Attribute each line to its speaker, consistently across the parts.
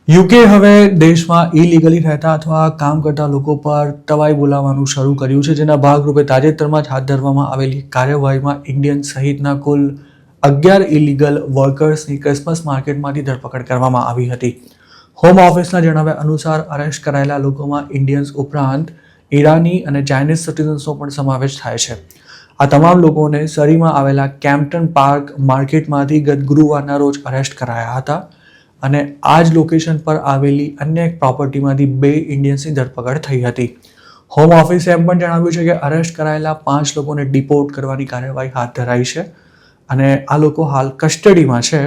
Speaker 1: UK હવે દેશમાં illegally રહેતા અથવા કામ કરતા લોકો પર તવાઈ બોલાવવાનું શરૂ કર્યું છે, જેના ભાગરૂપે તાજેતરમાં જ હાથ ધરવામાં આવેલી કાર્યવાહીમાં ઇન્ડિયન સહિતના કુલ 11 ઇલીગલ વર્કર્સની ક્રિસમસ માર્કેટમાંથી ધરપકડ કરવામાં આવી હતી. હોમ ઓફિસના જણાવ્યા અનુસાર અરેસ્ટ કરાયેલા લોકોમાં ઇન્ડિયન્સ ઉપરાંત ઈરાની અને ચાઇનીઝ સિટીઝન્સનો પણ સમાવેશ થાય છે. આ તમામ લોકોને સરીમાં આવેલા કેમ્પટન પાર્ક માર્કેટમાંથી ગત ગુરુવારના રોજ અરેસ્ટ કરાયા હતા અને આ જ લોકેશન પર આવેલી અન્ય એક પ્રોપર્ટીમાંથી 2 ઇન્ડિયન્સની ધરપકડ થઈ હતી. હોમ ઓફિસે એમ પણ જણાવ્યું છે કે અરેસ્ટ કરાયેલા 5 લોકોને ડિપોર્ટ કરવાની કાર્યવાહી હાથ ધરાઈ છે અને આ લોકો હાલ કસ્ટડીમાં છે,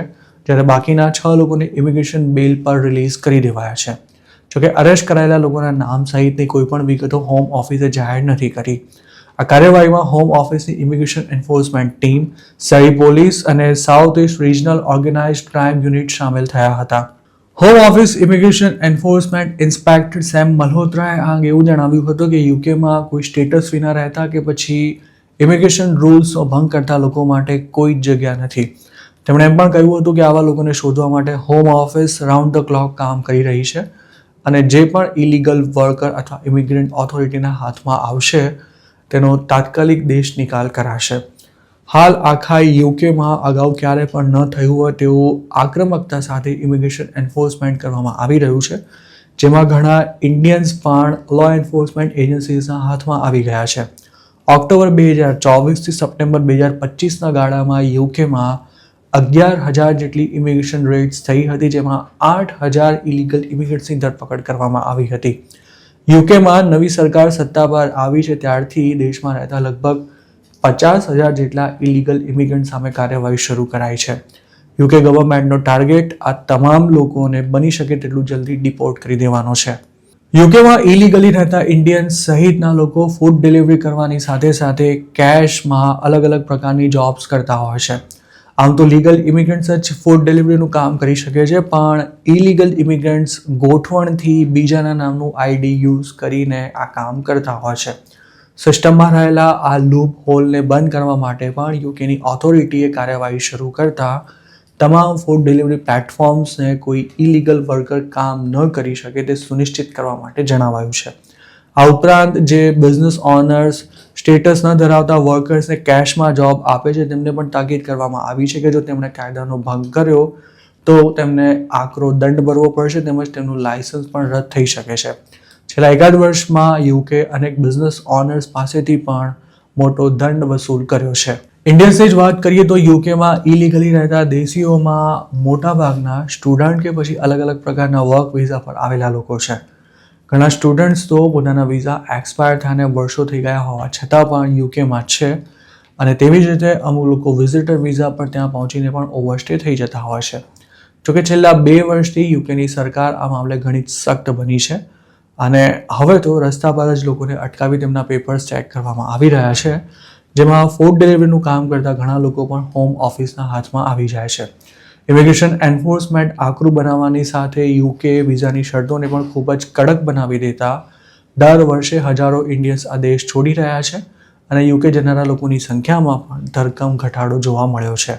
Speaker 1: જ્યારે બાકીના 6 લોકોને ઇમિગ્રેશન બેલ પર રિલીઝ કરી દેવાયા છે. જોકે અરેસ્ટ કરાયેલા લોકોના નામ સહિતની કોઈ પણ વિગતો હોમ ઓફિસે જાહેર નથી કરી. આ કાર્યવાહીમાં હોમ ઓફિસની immigration enforcement team, Surrey police અને south east regional organised crime unit સામેલ થયા હતા. Home office immigration enforcement inspector Sam મલ્હોત્રાએ આ અંગે એવું જણાવ્યું હતું કે યુકેમાં કોઈ સ્ટેટસ વિના રહેતા કે પછી ઇમિગ્રેશન રૂલ્સનો ભંગ કરતા લોકો માટે કોઈ જ જગ્યા નથી. તેમણે એમ પણ કહ્યું હતું કે આવા લોકોને શોધવા માટે home office round the clock કામ કરી રહી છે અને જે પણ ઇલીગલ વર્કર અથવા ઇમિગ્રન્ટ ઓથોરિટીના હાથમાં આવશે તેનો તાત્કાલિક દેશ નિકાલ કરાશે. હાલ આખા યુકેમાં અગાઉ ક્યારે પણ ન થયું હોય તેવું આક્રમકતા સાથે ઇમિગ્રેશન એન્ફોર્સમેન્ટ કરવામાં આવી રહ્યું છે, જેમાં ઘણા ઇન્ડિયન્સ પણ લો એન્ફોર્સમેન્ટ એજન્સીઝના હાથમાં આવી ગયા છે. ઓક્ટોબર 2024થી સપ્ટેમ્બર 2025ના ગાળામાં યુકેમાં 11,000 જેટલી ઇમિગ્રેશન રેડ્સ થઈ હતી, જેમાં 8,000 ઇલીગલ ઇમિગ્રન્ટ્સની ધરપકડ કરવામાં આવી હતી. યુકેમાં નવી સરકાર સત્તા પર આવી છે ત્યારથી દેશમાં રહેતા લગભગ 50,000 જેટલા ઇલીગલ ઇમિગ્રન્ટ સામે કાર્યવાહી શરૂ કરાઈ છે. યુકે ગવર્મેન્ટનો ટાર્ગેટ આ તમામ લોકોને બની શકે તેટલું જલ્દી ડિપોર્ટ કરી દેવાનો છે. યુકેમાં ઇલીગલી રહેતા ઇન્ડિયન્સ સહિતના લોકો ફૂડ ડિલિવરી કરવાની સાથે સાથે કેશમાં અલગ અલગ પ્રકારની જોબ્સ કરતા હોય છે. આમ તો લીગલ ઇમિગ્રન્ટ્સ જ ફૂડ ડિલિવરીનું કામ કરી શકે છે, પણ ઇલીગલ ઇમિગ્રન્ટ્સ ગોઠવણથી બીજાના નામનું આઈડી યુઝ કરીને આ કામ કરતા હોય છે. સિસ્ટમમાં રહેલા આ લૂપ હોલને બંધ કરવા માટે પણ યુકેની ઓથોરિટીએ કાર્યવાહી શરૂ કરતા તમામ ફૂડ ડિલિવરી પ્લેટફોર્મ્સને કોઈ ઇલીગલ વર્કર કામ ન કરી શકે તે સુનિશ્ચિત કરવા માટે જણાવાયું છે. આ ઉપરાંત જે બિઝનેસ ઓનર્સ સ્ટેટસ ન ધરાવતા વર્કર્સને કેશમાં જોબ આપે છે તેમને પણ તાકીદ કરવામાં આવી છે કે જો તેમણે કાયદાનો ભંગ કર્યો તો તેમને આકરો દંડ ભરવો પડશે તેમજ તેમનું લાયસન્સ પણ રદ થઈ શકે છે. છેલ્લા એકાદ વર્ષમાં યુકે અનેક બિઝનેસ ઓનર્સ પાસેથી પણ મોટો દંડ વસૂલ કર્યો છે. ઇન્ડિયન્સની જ વાત કરીએ તો યુકેમાં ઇલીગલી રહેતા દેશીઓમાં મોટાભાગના સ્ટુડન્ટ કે પછી અલગ અલગ પ્રકારના વર્ક વિઝા પર આવેલા લોકો છે. ઘણા સ્ટુડન્ટ્સ તો પોતાના વિઝા એક્સપાયર થયાને વર્ષો થઈ ગયા હોવા છતાં પણ યુકેમાં છે અને તેવી જ રીતે અમુક લોકો વિઝિટર વિઝા પર ત્યાં પહોંચીને પણ ઓવરસ્ટે થઈ જતા હોય છે. જોકે છેલ્લા 2 વર્ષથી યુકેની સરકાર આ મામલે ઘણી સખ્ત બની છે અને હવે તો રસ્તા પર જ લોકોને અટકાવી તેમના પેપર્સ ચેક કરવામાં આવી રહ્યા છે, જેમાં ફૂડ ડિલિવરીનું કામ કરતા ઘણા લોકો પણ હોમ ઓફિસના હાથમાં આવી જાય છે. ઇમિગ્રેશન એન્ફોર્સમેન્ટ આકરું બનાવવાની સાથે યુકે વિઝાની શરતોને પણ ખૂબ જ કડક બનાવી દેતા દર વર્ષે હજારો ઇન્ડિયન્સ આ દેશ છોડી રહ્યા છે અને યુકે જનારા લોકોની સંખ્યામાં પણ ધરખમ ઘટાડો જોવા મળ્યો છે.